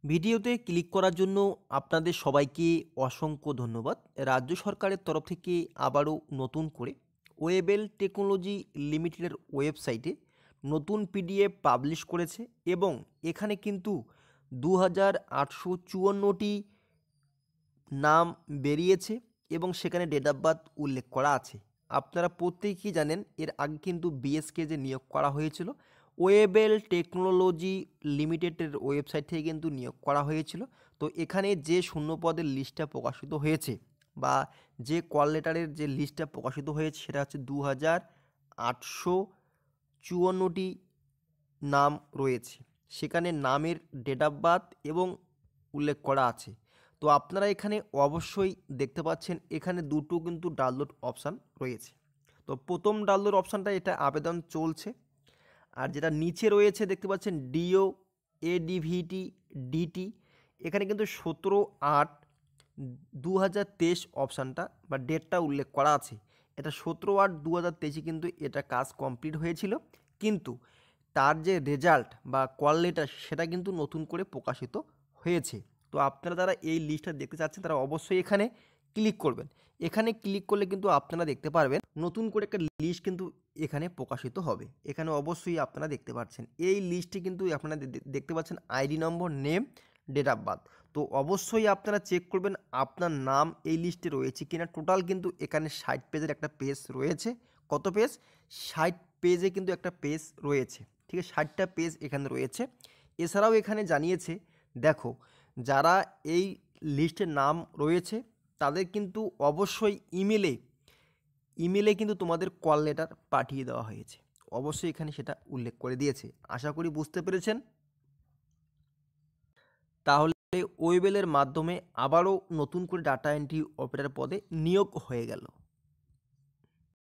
ভিডিওতে ক্লিক করার জন্য আপনাদের সবাইকে অসংখ্য ধন্যবাদ। রাজ্য সরকারের তরফ থেকে আবারও নতুন করে ওয়েবেল টেকনোলজি লিমিটেডের ওয়েবসাইটে নতুন পিডিএফ পাবলিশ করেছে এবং এখানে কিন্তু 2854টি নাম বেরিয়েছে এবং সেখানে ডেট অফ বার্থ উল্লেখ করা আছে। আপনারা প্রত্যেকেই জানেন এর আগে কিন্তু বিএসকে যে নিয়োগ করা হয়েছিল ওয়েবেল টেকনোলজি লিমিটেডের ওয়েবসাইট থেকে কিন্তু নিয়োগ করা হয়েছিল। তো এখানে যে শূন্য পদের লিস্টটা প্রকাশিত হয়েছে বা যে কল লেটারের যে লিস্টটা প্রকাশিত হয়েছে সেটা হচ্ছে 2854টি নাম রয়েছে। সেখানে নামের ডেট অফ বার্থ এবং উল্লেখ করা আছে। তো আপনারা এখানে অবশ্যই দেখতে পাচ্ছেন এখানে দুটো কিন্তু ডাউনলোড অপশান রয়েছে। তো প্রথম ডাউনলোড অপশানটা এটা আবেদন চলছে, আর যেটা নিচে রয়েছে দেখতে পাচ্ছেন ডিও এডিভিটি ডিটি, এখানে কিন্তু 17/8/2023 অপশানটা বা ডেটটা উল্লেখ করা আছে। এটা 17/8/2023 কিন্তু এটা কাজ কমপ্লিট হয়েছিল, কিন্তু তার যে রেজাল্ট বা কল লেটার সেটা কিন্তু নতুন করে প্রকাশিত হয়েছে। তো আপনারা যারা এই লিস্টটা দেখতে চাচ্ছেন তারা অবশ্যই এখানে ক্লিক করবেন। এখানে ক্লিক করলে কিন্তু আপনারা দেখতে পারবেন নতুন করে একটা লিস্ট কিন্তু এখানে প্রকাশিত হবে। এখানে অবশ্যই আপনারা দেখতে পাচ্ছেন এই লিস্টে কিন্তু আপনারা দেখতে পাচ্ছেন ID number, name, date of birth. তো অবশ্যই আপনারা চেক করবেন আপনার নাম এই লিস্টে রয়েছে কিনা। টোটাল কিন্তু এখানে 60 পেজের একটা পেজ রয়েছে। কত পেজ? 60 পেজে কিন্তু একটা পেজ রয়েছে। ঠিক আছে, 60টা পেজ এখানে রয়েছে। এছাড়াও এখানে জানিয়েছে দেখো, যারা এই লিস্টের নাম রয়েছে তাদের কিন্তু অবশ্যই ইমেলে কিন্তু তোমাদের কল লেটার পাঠিয়ে দেওয়া হয়েছে। অবশ্যই এখানে সেটা উল্লেখ করে দিয়েছে। আশা করি বুঝতে পেরেছেন। তাহলে ওয়েবেলের মাধ্যমে আবারও নতুন করে ডাটা এন্ট্রি অপারেটর পদে নিয়োগ হয়ে গেল।